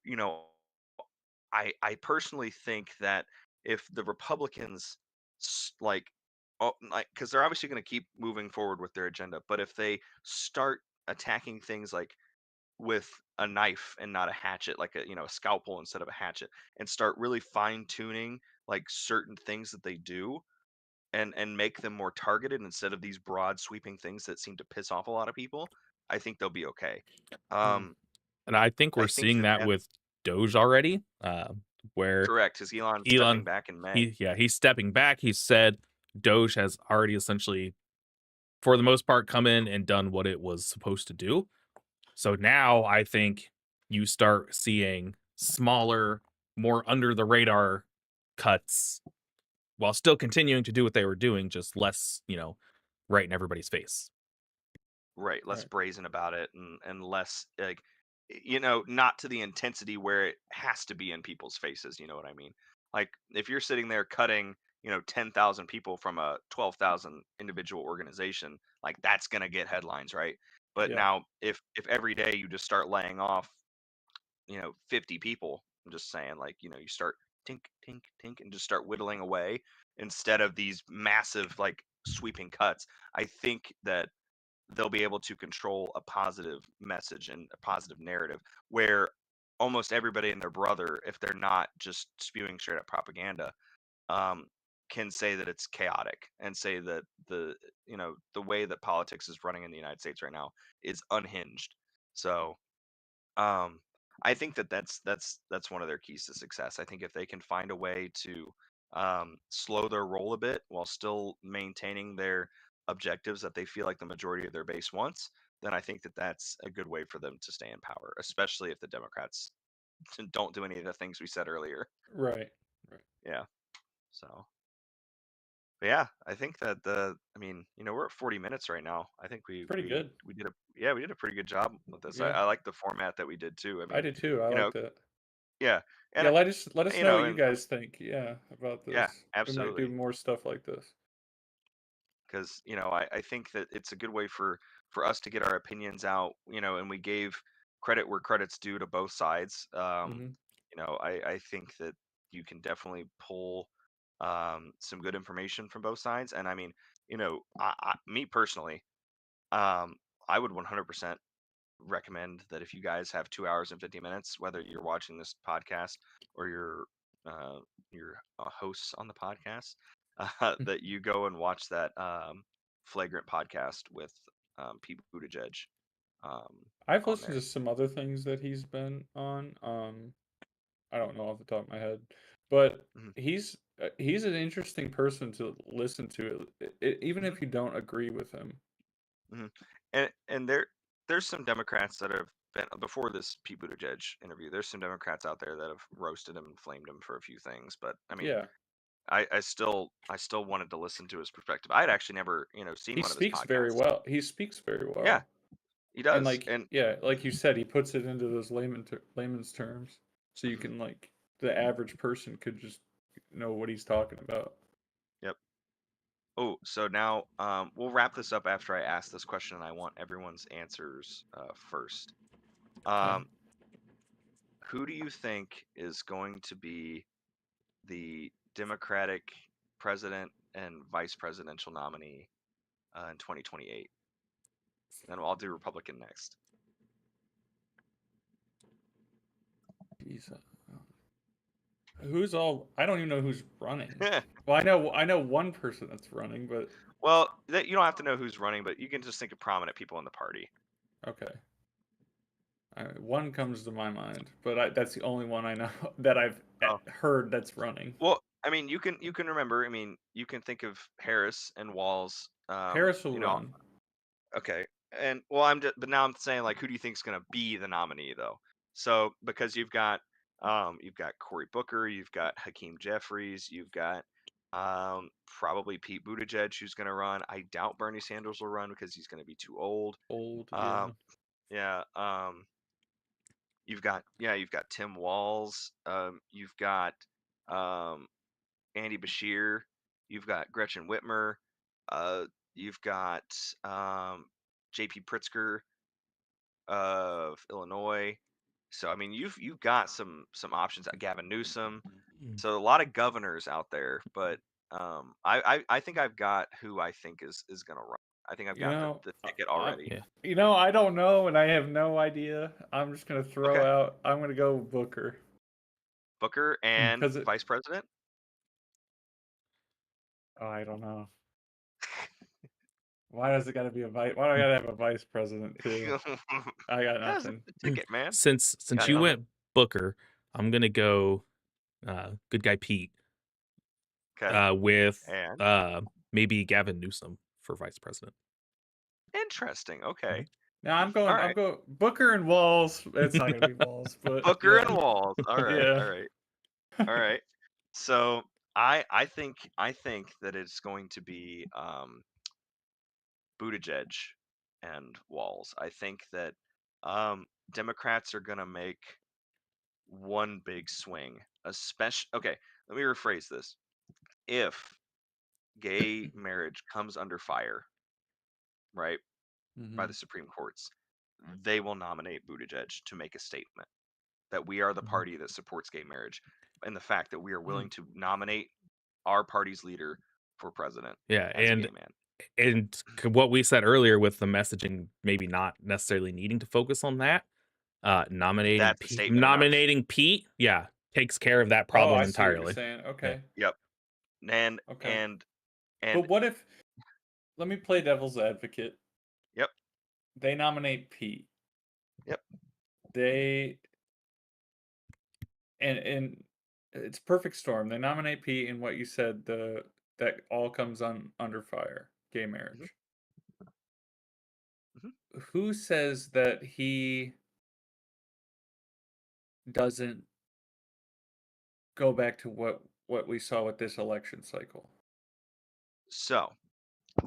I personally think that if the Republicans because they're obviously going to keep moving forward with their agenda, but if they start attacking things like with a knife and not a hatchet, like a scalpel instead of a hatchet, and start really fine tuning like certain things that they do and make them more targeted instead of these broad sweeping things that seem to piss off a lot of people, I think they'll be okay. Mm. Um, And I think I we're think seeing that that that's with Doge already, where correct. Is Elon stepping Elon, back in May? he's stepping back. He said Doge has already essentially, for the most part, come in and done what it was supposed to do. So now I think you start seeing smaller, more under the radar cuts while still continuing to do what they were doing, just less, right in everybody's face. Right, less Right. brazen about it, and less like, not to the intensity where it has to be in people's faces. You know what I mean? Like if you're sitting there cutting, 10,000 people from a 12,000 individual organization, like that's gonna get headlines, right? But Yeah. now if every day you just start laying off, 50 people, I'm just saying, like, you start tink, tink, tink, and just start whittling away instead of these massive, like, sweeping cuts. I think that they'll be able to control a positive message and a positive narrative where almost everybody and their brother, if they're not just spewing straight up propaganda, um, can say that it's chaotic and say that the way that politics is running in the United States right now is unhinged. So um, I think that that's one of their keys to success. I think if they can find a way to slow their roll a bit while still maintaining their objectives that they feel like the majority of their base wants, then I think that that's a good way for them to stay in power, especially if the Democrats don't do any of the things we said earlier. Right. Right. Yeah. So, but yeah, I think that I mean, we're at 40 minutes right now. I think we Pretty we good. we did a pretty good job with this. I, Yeah. I like the format that we did too. I I mean, did too. I you know, liked it. yeah, Yeah, and let us know what you and guys think. Yeah, about yeah, this. We might do absolutely. more stuff like this. Because I think that it's a good way for us to get our opinions out. And we gave credit where credit's due to both sides. Hmm. I think that you can definitely pull some good information from both sides. And I mean, me personally, um, I would 100% recommend that if you guys have 2 hours and 50 minutes, whether you're watching this podcast or you're hosts on the podcast, that you go and watch that Flagrant podcast with Pete Buttigieg um, I've on listened to there. some other things that he's been on. I don't know off the top of my head, but Hmm. he's an interesting person to listen to, even Hmm. if you don't agree with him. Hmm. And there's some Democrats that have been before this Pete Buttigieg interview. There's some Democrats out there that have roasted him and flamed him for a few things, but I mean, Yeah, I still wanted to listen to his perspective. I had actually never, seen he one of his speaks very podcasts. well. He speaks very Yeah, well, he and does. like And yeah, like you said, he puts it into those layman's terms, so you mhm, can like the average person could just know what he's talking about. yep. Oh, so now we'll wrap this up after I ask this question, and I want everyone's answers first. Okay. Um, who do you think is going to be the Democratic president and vice presidential nominee in 2028? Then I'll do Republican next. Jeez. Who's all? I don't even know who's running. Well, I know one person that's running, but Well, you don't have to know who's running, but you can just think of prominent people in the party. okay. One comes to my mind, but that's the only one I know that I've Oh, heard that's running. well, I mean, you can remember. I mean, you can think of Harris and Walls. Harris will run. Okay, and well, but now I'm saying, like, who do you think is going to be the nominee though? So because you've got Cory Booker, you've got Hakeem Jeffries, you've got probably Pete Buttigieg who's going to run. I doubt Bernie Sanders will run because he's going to be too old. Old, Um, yeah. yeah. You've got Tim Walz. You've got um, Andy Bashir. You've got Gretchen Whitmer. Uh, you've got um, J.P. Pritzker of Illinois. So I mean, you've got some options. Gavin Newsom. Mm. So a lot of governors out there, but I think I've got who I think is going to run. I think I've You got the know, the ticket I, already. Yeah. I don't know, and I have no idea. I'm just gonna throw Okay, out. I'm gonna go Booker Booker and because Vice President. I don't know. Why does it gotta be a vice? Why do I gotta have a vice president too? I got That's nothing. the ticket, man. Since Got you nothing. went Booker, I'm gonna go good guy Pete Okay, with and maybe Gavin Newsom for vice president. interesting. Mhm. Okay, Now all I'm right. going Booker and Walls. It's not gonna be Walls, but Booker yeah, and Walls. All right, yeah. all right. All right. So I think that it's going to be Buttigieg and Walls. I think that Democrats are going to make one big swing. Especially, okay, let me rephrase this. If gay marriage comes under fire, right, by Hmm. the Supreme Courts, they will nominate Buttigieg to make a statement that we are the Hmm. party that supports gay marriage, and the fact that we are Mm. willing to nominate our party's leader for president Yeah, as a gay man. what we said earlier with the messaging maybe not necessarily needing to focus on that, That's a statement enough. nominating Pete, yeah, takes care of that Oh, problem I see what you're entirely. saying. Yeah. Okay. Yep. And Okay. and and But what if, let me play devil's advocate. yep, They nominate Pete. yep. They and it's perfect storm. They nominate Pete, and what you said, the that all comes on under fire. Gay Mhm, marriage. mhm. Who says that he doesn't go back to what we saw with this election cycle? So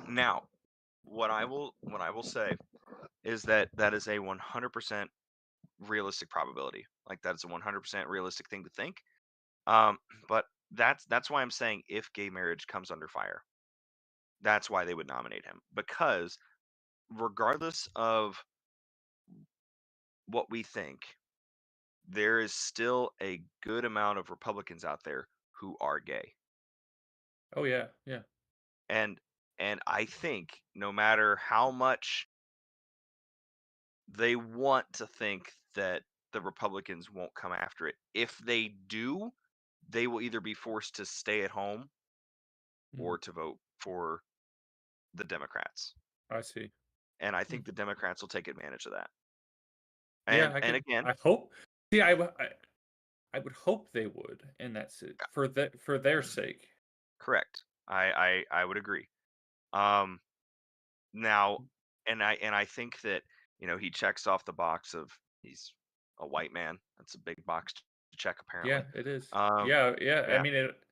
now, what I will say is that that is a 100% realistic probability. Like that is a 100% realistic thing to think. Um, but that's why I'm saying if gay marriage comes under fire, that's why they would nominate him because regardless of what we think, there is still a good amount of Republicans out there who are gay. Oh yeah, yeah. And I think no matter how much they want to think that the Republicans won't come after it, if they do, they will either be forced to stay at home Mm, or to vote for the Democrats. I see. And I Hmm. think the Democrats will take advantage of that. Yeah, And I and could. again, I hope. See, I would hope they would, and that's it for their sake. correct. I would agree. Um now and I think that, he checks off the box of he's a white man. That's a big box to check Yeah, apparently. it is. Um Yeah, yeah. I yeah. mean it.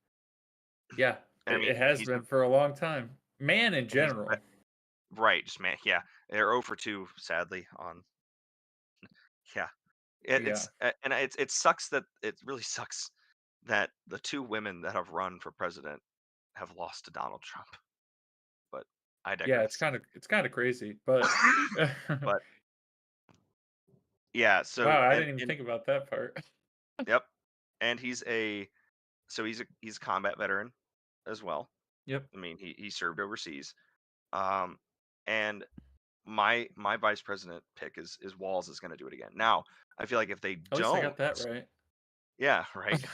Yeah, And I it mean has he's been for a long time. Man in he's general. right, just man, yeah. They're 0 for 2 sadly on yeah. Yeah. And it sucks that it really sucks that the two women that have run for president have lost to Donald Trump. But I Yeah, digress. it's kind of crazy, but But yeah, so wow, I and didn't even and think about that part. yep. And he's a combat veteran as well. Yep. I mean, he served overseas. Um and my vice president pick is Walls is going to do it again. Now, I feel like if they At least I don't, got that right. yeah, right.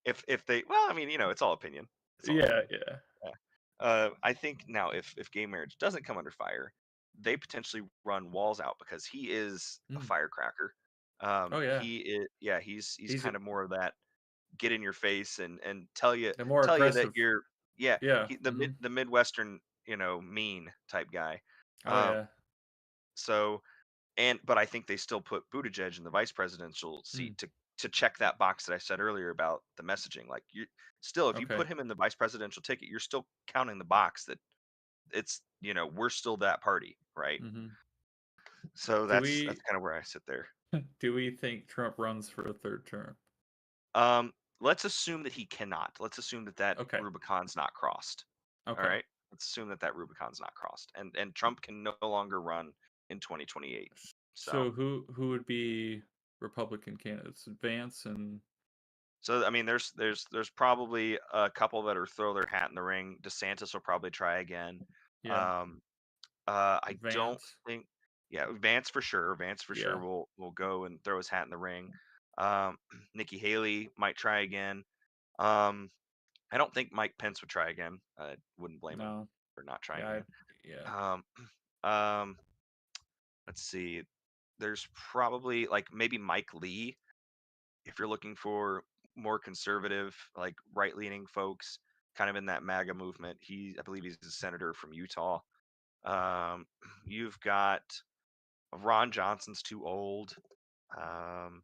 If they, well, I mean, it's all opinion. It's all Yeah, opinion. yeah. Yeah. I think now if gay marriage doesn't come under fire, they potentially run Walls out because he is a Mm. firecracker. Oh yeah. He is, yeah, he's He's kind of more of that get in your face and tell you they're more that aggressive. you're, yeah, Yeah. he Hmm. the Midwestern, mean type guy. Oh Um, yeah. so but I think they still put Buttigieg in the vice presidential Mm. seat to check that box that I said earlier about the messaging. Like you still, if you Okay. put him in the vice presidential ticket, you're still counting the box that it's we're still that party, right? Hmm. So Do that's we kind of where I sit there. do we think Trump runs for a third term? Let's assume that he cannot. Let's assume that that Okay. Rubicon's not crossed. All Okay. right. Let's assume that that Rubicon's not crossed, and Trump can no longer run in 2028. So So who would be Republican candidates? Vance and I mean, there's probably a couple that are throw their hat in the ring. DeSantis will probably try again. yeah, Um, I don't Vance. think, yeah, Vance for sure. Vance for sure Yeah. will go and throw his hat in the ring. Um, Nikki Haley might try again. Um, I don't think Mike Pence would try again. I wouldn't blame him No. for not trying Yeah. again. Yeah. Um, um, let's see. There's probably like maybe Mike Lee if you're looking for more conservative, like right leaning folks, kind of in that MAGA movement. I believe he's a senator from Utah. Um, you've got Ron Johnson's too old. Um,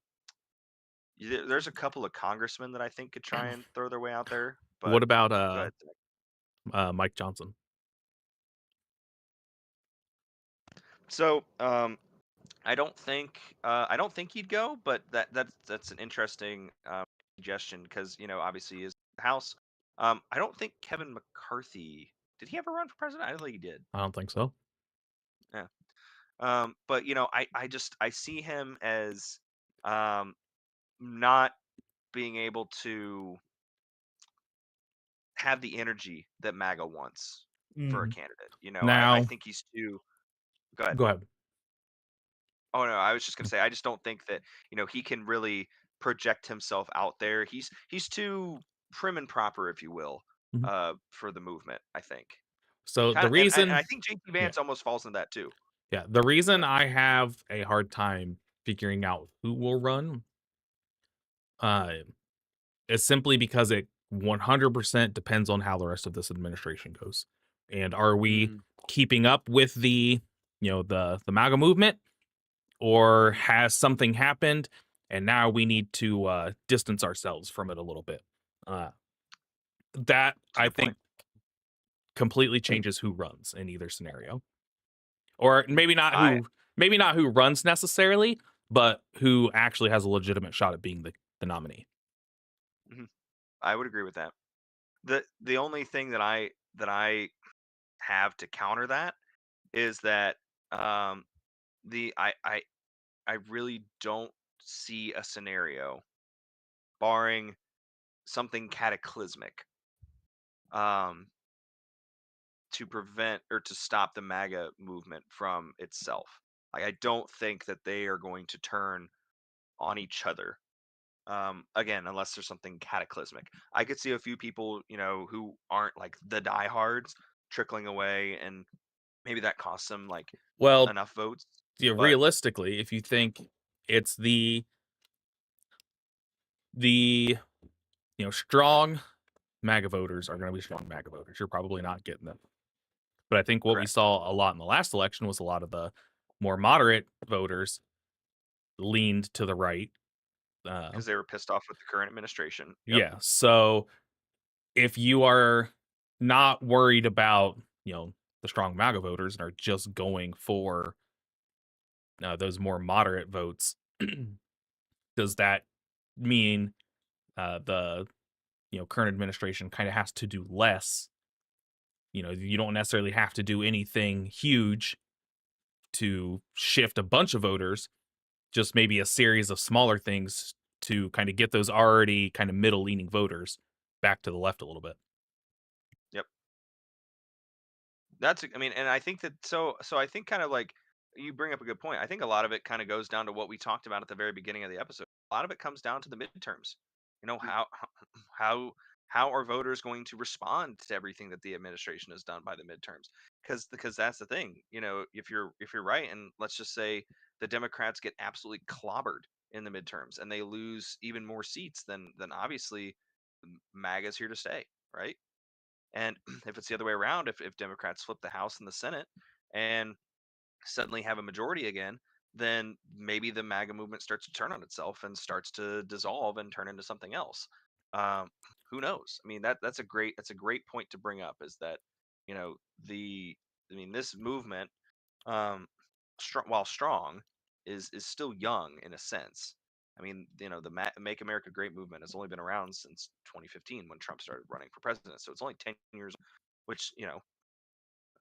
There's a couple of congressmen that I think could try and throw their way out there, but What about go ahead, Zach. Mike Johnson? So, I don't think he'd go, but that's an interesting suggestion because obviously he is the House. I don't think Kevin McCarthy did he ever run for president? I don't think he did. I don't think so. Yeah. But I see him as not being able to have the energy that MAGA wants for a Mm. candidate. I Now, think he's too. Go ahead. go ahead. Oh no, I was just gonna say I just don't think that he can really project himself out there. He's too prim and proper, if you will, Mhm. for the movement. I think So kind the of, and I reason, think JT yeah, Vance almost falls into that too. yeah, the Go reason ahead. I have a hard time figuring out who will run, uh, is simply because it 100% depends on how the rest of this administration goes, and are we Mm, keeping up with the MAGA movement, or mhm. has something happened and now we need to distance ourselves from it a little bit? Uh, that That's a I good think point. completely changes who runs in either scenario, or I maybe not who runs necessarily, but who actually has a legitimate shot at being the nominee. mhm, I would agree with that. The only thing that I have to counter that is that um, the I really don't see a scenario, barring something cataclysmic, um, to prevent or to stop the MAGA movement from itself. Like I don't think that they are going to turn on each other. Again, unless there's something cataclysmic. I could see a few people, who aren't like the diehards trickling away, and maybe that costs them like Well, enough votes. yeah, But realistically, if you think it's the strong MAGA voters are going to be strong MAGA voters, you're probably not getting them. But I think what we correct, saw a lot in the last election was a lot of the more moderate voters leaned to the right. Uh, because they were pissed off with the current administration. Yep. yeah. So if you are not worried about, the strong MAGA voters and are just going for those more moderate votes, does that mean the current administration kind of has to do less? You don't necessarily have to do anything huge to shift a bunch of voters, just maybe a series of smaller things to kind of get those already kind of middle leaning voters back to the left a little bit. Yep. I mean, and I think that so I think kind of like you bring up a good point. I think a lot of it kind of goes down to what we talked about at the very beginning of the episode. A lot of it comes down to the midterms. How how are voters going to respond to everything that the administration has done by the midterms? Because that's the thing. If you're right, and let's just say the Democrats get absolutely clobbered in the midterms and they lose even more seats, then obviously MAGA's here to stay, right? And if it's the other way around, if Democrats flip the House and the Senate and suddenly have a majority again, then maybe the MAGA movement starts to turn on itself and starts to dissolve and turn into something else. Um, who knows? I mean, that's a great point to bring up. Is that you know the I mean this movement, um, while strong, is still young in a sense. I mean, the Make America Great movement has only been around since 2015 when Trump started running for president. So it's only 10 years, which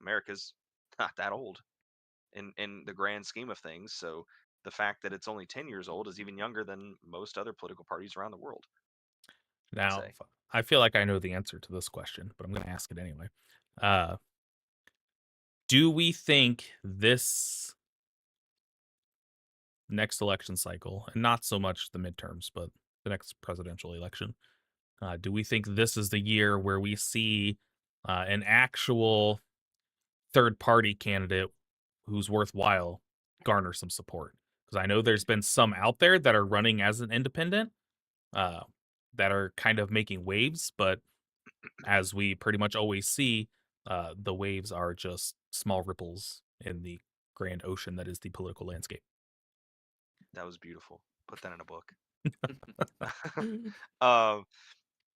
America's not that old in the grand scheme of things. So the fact that it's only 10 years old is even younger than most other political parties around the world, I'd Now, say. I feel like I know the answer to this question, but I'm going to ask it anyway. Uh, do we think this next election cycle, and not so much the midterms, but the next presidential election, do we think this is the year where we see an actual third party candidate who's worthwhile garner some support? Because I know there's been some out there that are running as an independent, uh, that are kind of making waves, but as we pretty much always see, the waves are just small ripples in the grand ocean that is the political landscape. That was beautiful. Put that in a book. um,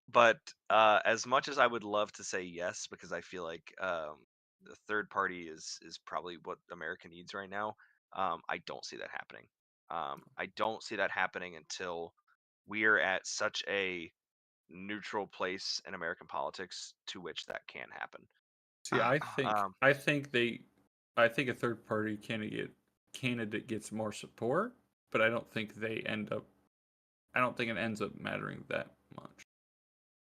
but as much as I would love to say yes, because I feel like the third party is probably what America needs right now. I don't see that happening. I don't see that happening until we are at such a neutral place in American politics to which that can happen. See, Um, I think a third party candidate gets more support, but I don't think it ends up mattering that much.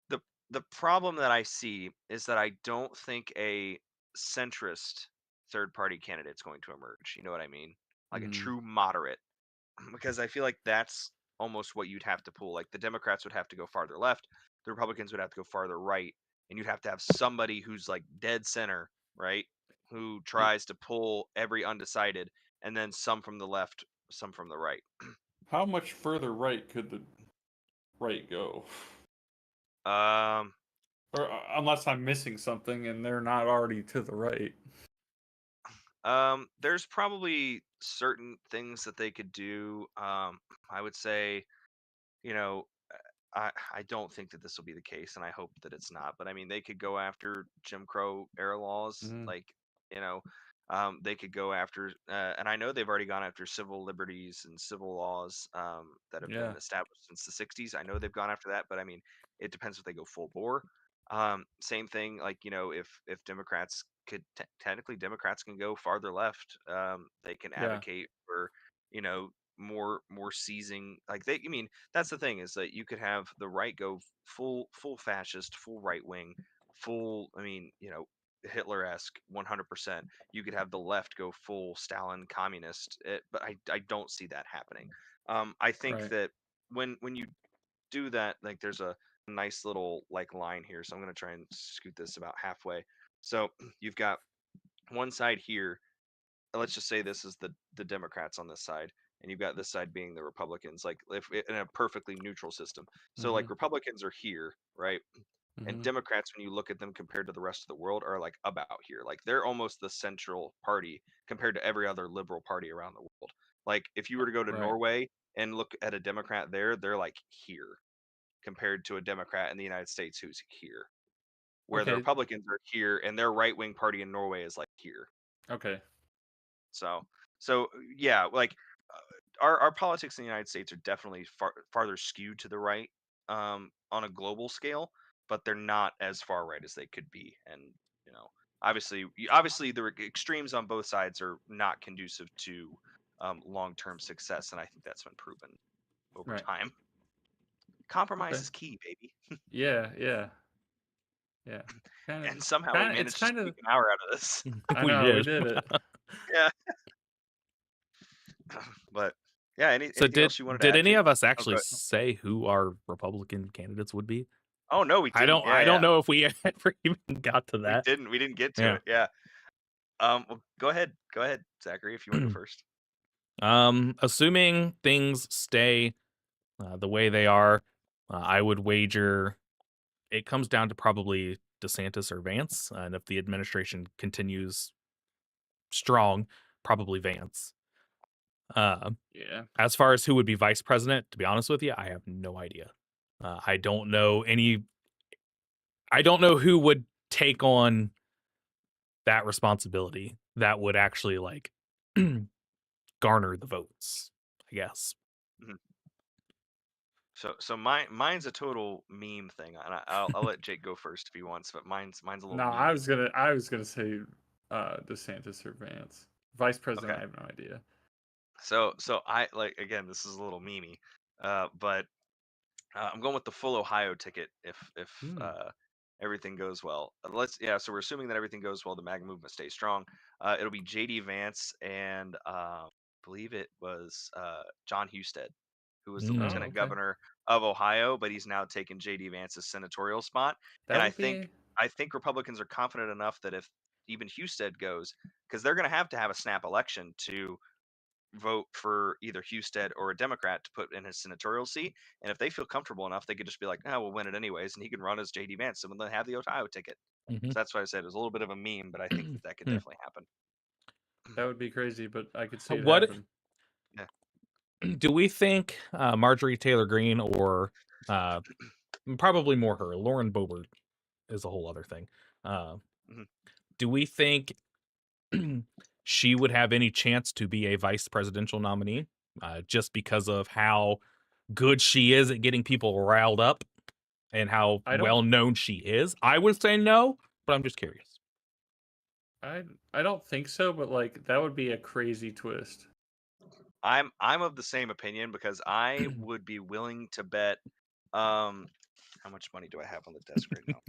the the problem that I see is that I don't think a centrist third party candidate is going to emerge. You know what I mean? Like a Mm, true moderate, because I feel like that's almost what you'd have to pull. Like the Democrats would have to go farther left, the Republicans would have to go farther right, and you'd have to have somebody who's like dead center, right? Who y- tries to pull every undecided, and then some from the left, some from the right. how much further right could the right go? Um, Or unless I'm missing something and they're not already to the right. there's probably certain things that they could do. I would say, you know, I don't think that this will be the case, and I hope that it's not. But I mean, they could go after Jim Crow era laws, Mm, like you know, they could go after, and I know they've already gone after civil liberties and civil laws that have yeah, been established since the '60s. I know they've gone after that, but I mean, it depends if they go full bore. Same thing, like if Democrats could technically Democrats can go farther left. They can yeah, advocate for you know more seizing like they I mean that's the thing is that you could have the right go full fascist, full right wing, full I mean, Hitler-esque 100%. You could have the left go full Stalin communist, but I don't see that happening. I think right. that when you do that, like there's a nice little like line here, so I'm going to try and scoot this about halfway. So you've got one side here, let's just say this is the Democrats on this side, and you've got this side being the Republicans, like if in a perfectly neutral system. So Mm-hmm. like Republicans are here, right? And Mm-hmm. Democrats, when you look at them compared to the rest of the world, are like about here. Like they're almost the central party compared to every other liberal party around the world. Like if you were to go to Right. Norway and look at a Democrat there, they're like here compared to a Democrat in the United States who's here. Where the Okay. Republicans are here and their right wing party in Norway is like here. Okay. So, so yeah, like our politics in the United States are definitely farther skewed to the right on a global scale, but they're not as far right as they could be. And you know, obviously, the extremes on both sides are not conducive to long-term success, and I think that's been proven over Right. time. Compromise Okay. is key, baby, Yeah. Yeah. Yeah. Kind of. and somehow we Kind of. It's managed to kind squeak of. an hour out of this. I We know we did. did it. Yeah, but yeah, So anything else you wanted to did add, any Jake? of us Oh, actually good. say who our Republican candidates would be? Oh no, we didn't. Yeah, I don't yeah. know if we ever even got to We that. didn't. We didn't get to Yeah. it. Yeah. Well, go ahead. Go ahead, Zachary, if you want to go first. Assuming things stay the way they are, I would wager it comes down to probably DeSantis or Vance, and if the administration continues strong, probably Vance. Uh, Yeah. as far as who would be vice president, to be honest with you, I have no idea. I don't know any. I don't know who would take on that responsibility that would actually like garner the votes, I guess. Mhm. So mine's a total meme thing, and I'll let Jake go first if he wants, but mine's a No, little memey. I was gonna say DeSantis or Vance. Vice president, Okay. I have no idea. So I like again, this is a little memey, but I'm going with the full Ohio ticket if Hmm. everything goes well. So we're assuming that everything goes well, the MAGA movement stays strong. It'll be JD Vance and I believe it was John Husted, who was the Oh, Mm. lieutenant okay. governor of Ohio, but he's now taken JD Vance's senatorial spot. That And would be I think Republicans are confident enough that if even Husted goes, because they're going to have a snap election to vote for either Husted or a Democrat to put in his senatorial seat. And if they feel comfortable enough, they could just be like, "No, we'll win it anyways," and he can run as JD Vance, and they'll have the Ohio ticket. Mhm. So that's why I said it was a little bit of a meme, but I think that could Hmm. definitely happen. that would be crazy, but I could see it What happen. Yeah. Do we think Marjorie Taylor Greene or uh, probably more her, Lauren Boebert is a whole other thing. Mhm. Do we think she would have any chance to be a vice presidential nominee just because of how good she is at getting people riled up and how I don't well known she is? I would say no, but I'm just curious. I don't think so, but like that would be a crazy twist. I'm of the same opinion because I would be willing to bet. How much money do I have on the desk right now?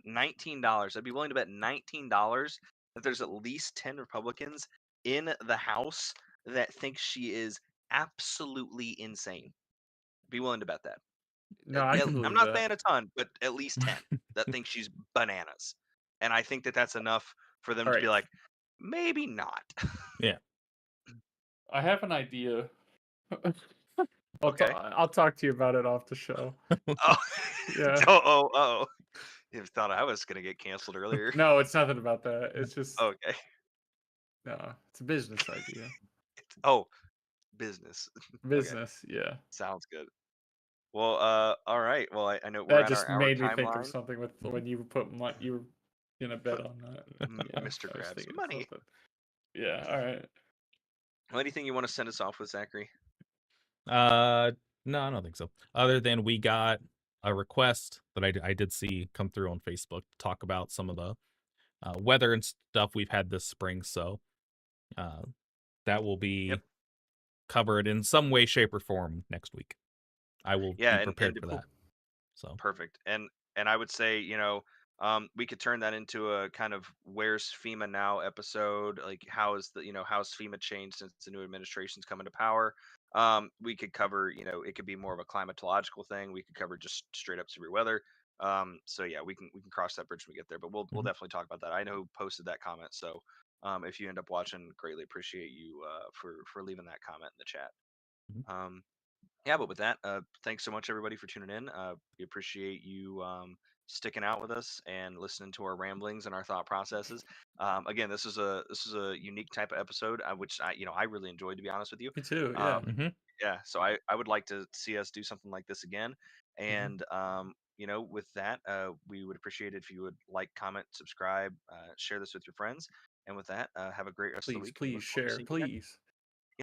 $19. I'd be willing to bet $19 that there's at least 10 Republicans in the House that think she is absolutely insane. Be willing to bet that. No, I can I'm believe not that. saying a ton, but at least 10 that think she's bananas. And I think that that's enough for them All to be right. like, maybe not. Yeah. I have an idea. Okay. I'll talk to you about it off the show. Oh, Yeah. oh. You thought I was gonna get canceled earlier. No, it's nothing about that. It's just Okay. no, it's a business idea. Oh, business. Okay. Business, yeah. Sounds good. Well, all right. Well, I know we're That at our just hour made me think of timeline. something with when you put you were gonna bet Put on that. Yeah, Mr. I was Krabs thinking of money. something. Yeah, all right. Well, anything you want to send us off with, Zachary? No, I don't think so. Other than we got a request that I did see come through on Facebook to talk about some of the weather and stuff we've had this spring. So uh, that will Yep. be covered in some way, shape, or form next week. I will Yeah, be prepared and for that. So perfect. And I would say, we could turn that into a kind of where's FEMA now episode. Like how's FEMA changed since the new administration's come into power? We could cover, it could be more of a climatological thing. We could cover just straight up severe weather. So yeah, we can cross that bridge when we get there. But we'll Mhm. definitely talk about that. I know who posted that comment, so if you end up watching, greatly appreciate you for leaving that comment in the chat. Mhm. Yeah, but with that, thanks so much everybody for tuning in. We appreciate you sticking out with us and listening to our ramblings and our thought processes. Again, this is a unique type of episode, which I really enjoyed, to be honest with you. Me too, yeah. Um, Mhm. yeah, so I would like to see us do something like this again. And with that, we would appreciate it if you would like, comment, subscribe, share this with your friends. And with that, have a great rest of the Please, week, and we please look forward to share, seeing you again. please.